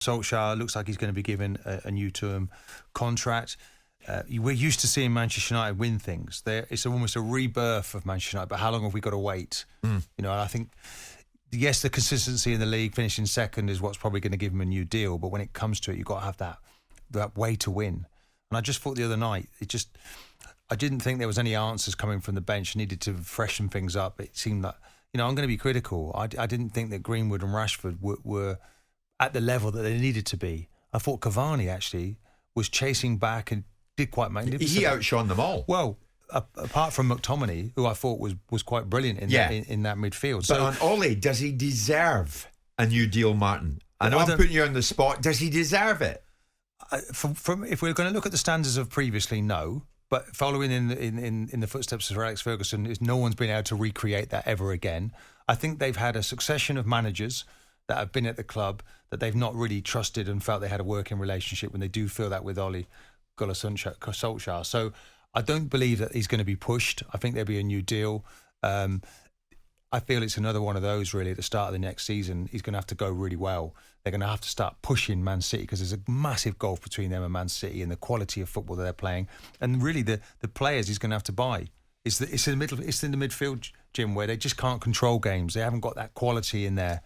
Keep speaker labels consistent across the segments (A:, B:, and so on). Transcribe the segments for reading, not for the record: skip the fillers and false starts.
A: Solskjaer looks like he's going to be given a new term contract. We're used to seeing Manchester United win things. It's almost a rebirth of Manchester United, but how long have we got to wait? You know, and I think, yes, the consistency in the league, finishing second, is what's probably going to give him a new deal. But when it comes to it, you've got to have that way to win. And I just thought the other night, I didn't think there was any answers coming from the bench. Needed to freshen things up. It seemed that, you know, I'm going to be critical. I didn't think that Greenwood and Rashford were at the level that they needed to be. I thought Cavani actually was chasing back and did quite magnificent.
B: He outshone them all.
A: Well, apart from McTominay, who I thought was quite brilliant in that midfield.
B: But on Ole, does he deserve a new deal, Martin? I know I'm putting you on the spot. Does he deserve it?
A: From if we're going to look at the standards of previously, no. But following in the footsteps of Alex Ferguson, no one's been able to recreate that ever again. I think they've had a succession of managers that have been at the club that they've not really trusted and felt they had a working relationship, when they do feel that with Ole Gunnar Solskjaer. So I don't believe that he's going to be pushed. I think there'll be a new deal. I feel it's another one of those, really, at the start of the next season. He's going to have to go really well. They're going to have to start pushing Man City, because there's a massive gulf between them and Man City and the quality of football that they're playing. And really, the players he's going to have to buy. It's in the midfield, Jim, where they just can't control games. They haven't got that quality in there.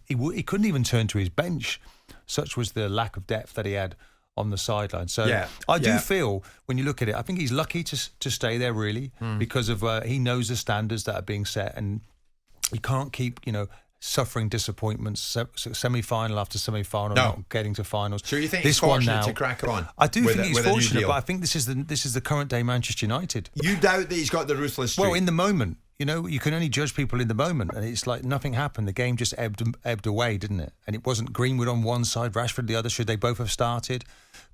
A: He couldn't even turn to his bench. Such was the lack of depth that he had on the sideline. So I do feel, when you look at it, I think he's lucky to stay there, really, because of he knows the standards that are being set, and he can't keep, suffering disappointments, semi-final after semi-final, not getting to finals.
B: So you think he's fortunate to crack on?
A: I do think he's fortunate, but I think this is the current day Manchester United.
B: You doubt that he's got the ruthless streak?
A: Well, in the moment. You can only judge people in the moment, and it's like nothing happened. The game just ebbed away, didn't it? And it wasn't Greenwood on one side, Rashford the other. Should they both have started?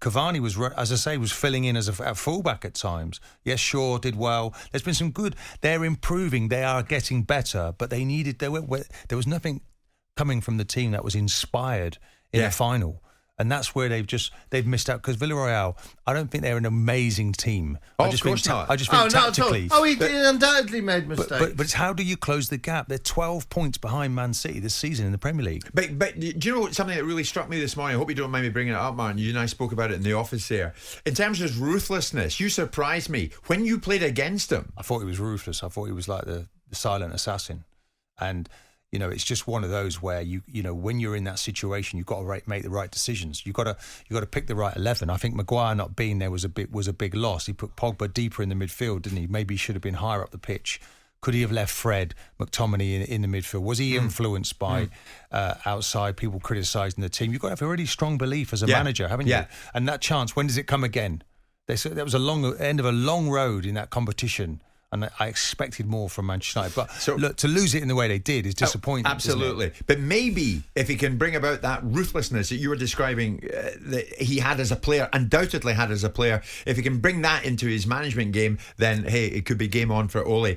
A: Cavani was, as I say, was filling in as a fullback at times. Yes, Shaw did well. There's been some good. They're improving. They are getting better, but there was nothing coming from the team that was inspired in the final. And that's where they've missed out, because Villarreal, I don't think they're an amazing team.
B: Of course not.
A: I just think tactically.
C: He undoubtedly made mistakes.
A: But it's how do you close the gap? They're 12 points behind Man City this season in the Premier League.
B: But do you know something that really struck me this morning? I hope you don't mind me bringing it up, Martin. You and I spoke about it in the office there. In terms of his ruthlessness, you surprised me. When you played against him,
A: I thought he was ruthless. I thought he was like the silent assassin. And it's just one of those where when you're in that situation, you've got to make the right decisions. You've got to pick the right 11. I think Maguire not being there was a big loss. He put Pogba deeper in the midfield, didn't he? Maybe he should have been higher up the pitch. Could he have left Fred, McTominay in the midfield? Was he influenced by outside people criticising the team? You've got to have a really strong belief as a manager, haven't you? And that chance, when does it come again? That was end of a long road in that competition. And I expected more from Manchester United. But look, to lose it in the way they did is disappointing.
B: Absolutely. But maybe if he can bring about that ruthlessness that you were describing that he had as a player, undoubtedly had as a player, if he can bring that into his management game, then, hey, it could be game on for Ole.